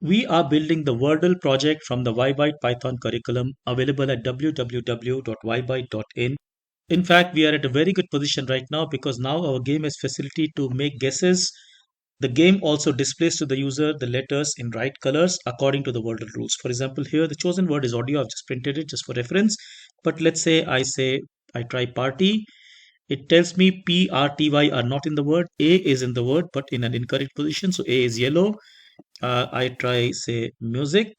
We are building the Wordle project from the Vybyte Python curriculum available at www.vybyte.in. In fact, we are at a very good position right now because now our game has facility to make guesses. The game also displays to the user the letters in right colors according to the Wordle rules. For example, here the chosen word is audio. I've just printed it just for reference. But let's say I try party. It tells me P, R, T, Y are not in the word. A is in the word, but in an incorrect position. So A is yellow. I try, say, music.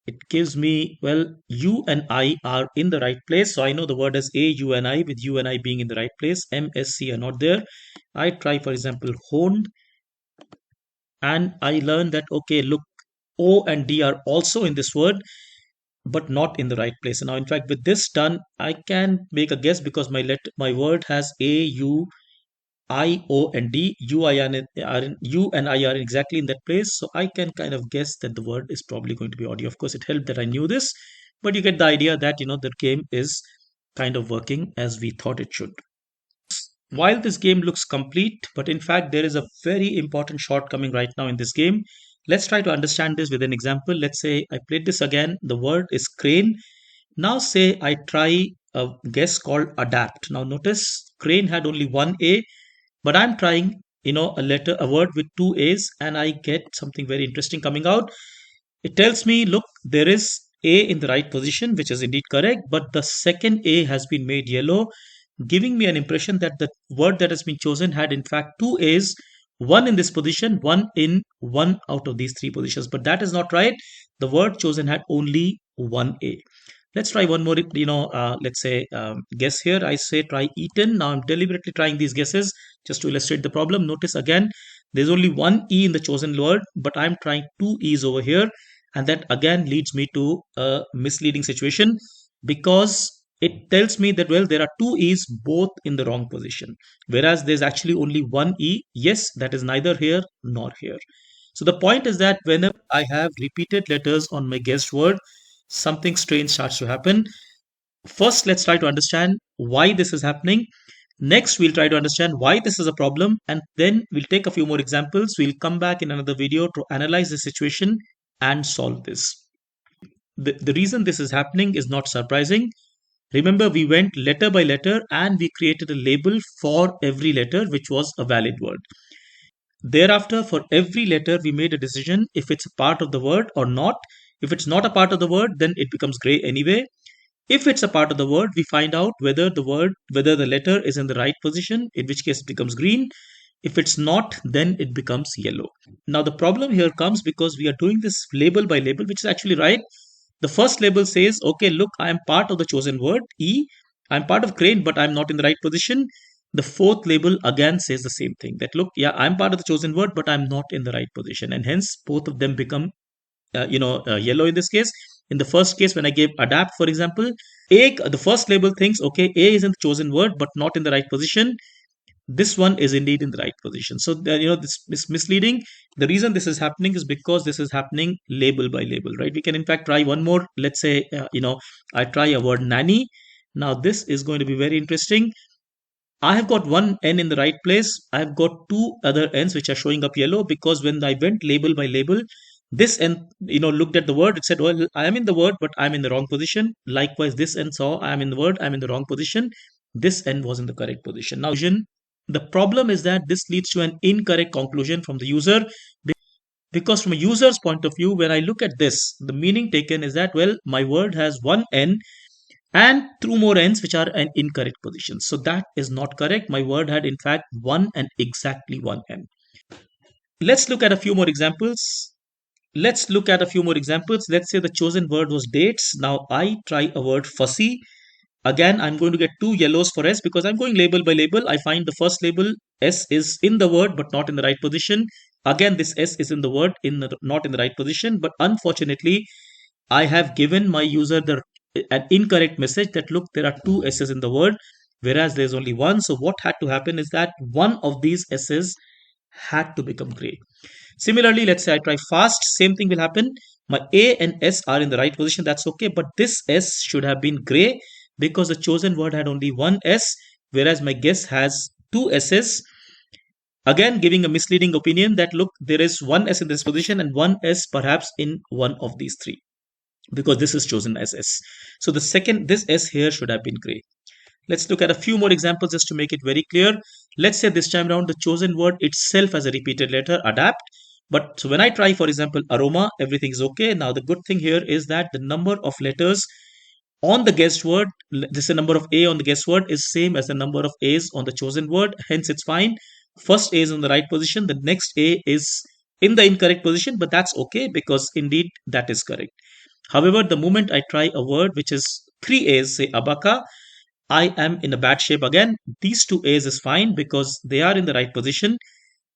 It gives me, well, U and I are in the right place. So I know the word as A, U, and I, with U and I being in the right place. M, S, C are not there. I try, for example, honed, and I learn that, okay, look, O and D are also in this word, but not in the right place. And now, in fact, with this done, I can make a guess because my word has A, U, I, O, and D. U and I are exactly in that place. So I can kind of guess that the word is probably going to be audio. Of course, it helped that I knew this, but you get the idea that, the game is kind of working as we thought it should. While this game looks complete, but in fact, there is a very important shortcoming right now in this game. Let's try to understand this with an example. Let's say I played this again. The word is crane. Now, say I try a guess called adapt. Now, notice crane had only one A, but I'm trying, a word with two A's, and I get something very interesting coming out. It tells me, look, there is A in the right position, which is indeed correct, but the second A has been made yellow, giving me an impression that the word that has been chosen had in fact two A's, one in this position, one in one out of these three positions. But that is not right. The word chosen had only one A. Let's try one more, let's say guess here. I say try eaten. Now I'm deliberately trying these guesses just to illustrate the problem. Notice again, there's only one E in the chosen word, but I'm trying two E's over here. And that again leads me to a misleading situation because it tells me that, well, there are two E's both in the wrong position, whereas there's actually only one E. Yes, that is neither here nor here. So the point is that whenever I have repeated letters on my guessed word, something strange starts to happen. First, let's try to understand why this is happening. Next, we'll try to understand why this is a problem, and then we'll take a few more examples. We'll come back in another video to analyze the situation and solve this. The reason this is happening is not surprising. Remember, we went letter by letter and we created a label for every letter, which was a valid word. Thereafter, for every letter, we made a decision if it's a part of the word or not. If it's not a part of the word, then it becomes gray anyway. If it's a part of the word, we find out whether the letter is in the right position, in which case it becomes green. If it's not, then it becomes yellow. Now, the problem here comes because we are doing this label by label, which is actually right. The first label says, okay, look, I am part of the chosen word, E. I'm part of crane, but I'm not in the right position. The fourth label again says the same thing, that look, yeah, I'm part of the chosen word, but I'm not in the right position. And hence, both of them become, yellow in this case. In the first case, when I gave adapt, for example, the first label thinks, okay, A is in the chosen word, but not in the right position. This one is indeed in the right position. So, this is misleading. The reason this is happening is because this is happening label by label, right? We can in fact try one more. Let's say, I try a word nanny. Now, this is going to be very interesting. I have got one N in the right place. I've got two other N's which are showing up yellow because when I went label by label, this N, looked at the word. It said, well, I am in the word, but I'm in the wrong position. Likewise, this N saw I am in the word, I'm in the wrong position. This N was in the correct position. Now, the problem is that this leads to an incorrect conclusion from the user because from a user's point of view, when I look at this, the meaning taken is that, well, my word has one N and two more N's which are an incorrect position. So that is not correct. My word had in fact one and exactly one N. Let's look at a few more examples. Let's say the chosen word was dates. Now I try a word fussy. Again, I'm going to get two yellows for S because I'm going label by label. I find the first label S is in the word but not in the right position. Again, this S is in the word not in the right position. But unfortunately, I have given my user an incorrect message that look, there are two S's in the word, whereas there's only one. So what had to happen is that one of these S's had to become gray. Similarly, let's say I try fast, same thing will happen. My A and S are in the right position, that's okay, but this S should have been gray because the chosen word had only one S, whereas my guess has two S's. Again, giving a misleading opinion that look, there is one S in this position and one S perhaps in one of these three, because this is chosen as S. So the second, this S here should have been gray. Let's look at a few more examples just to make it very clear. Let's say this time around the chosen word itself has a repeated letter, adapt. But so when I try, for example, aroma, everything is okay. Now the good thing here is that the number of letters on the guessed word, this is the number of A on the guessed word, is same as the number of A's on the chosen word. Hence, it's fine. First A is in the right position. The next A is in the incorrect position, but that's okay because indeed that is correct. However, the moment I try a word which is three A's, say abaca, I am in a bad shape again. These two A's is fine because they are in the right position.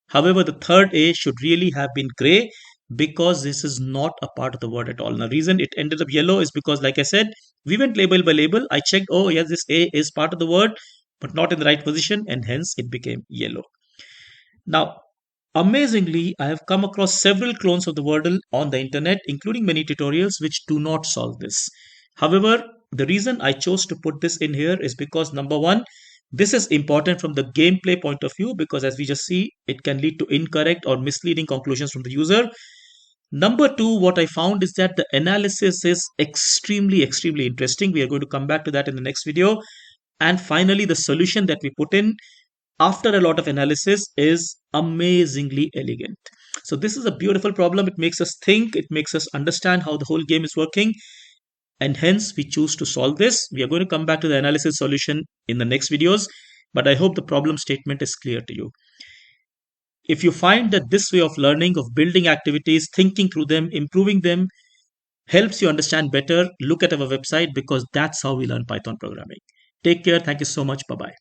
However, the third A should really have been gray because this is not a part of the word at all. Now, reason it ended up yellow is because, like I said, we went label by label. I checked, oh, yes, this A is part of the word, but not in the right position, and hence it became yellow. Now, amazingly, I have come across several clones of the Wordle on the internet, including many tutorials which do not solve this. However, the reason I chose to put this in here is because number one, this is important from the gameplay point of view because as we just see, it can lead to incorrect or misleading conclusions from the user. Number two, what I found is that the analysis is extremely interesting. We are going to come back to that in the next video. And finally, the solution that we put in after a lot of analysis is amazingly elegant. So this is a beautiful problem. It makes us think, it makes us understand how the whole game is working, and hence we choose to solve this. We are going to come back to the analysis solution in the next videos, but I hope the problem statement is clear to you. If you find that this way of learning, of building activities, thinking through them, improving them, helps you understand better, look at our website because that's how we learn Python programming. Take care. Thank you so much. Bye-bye.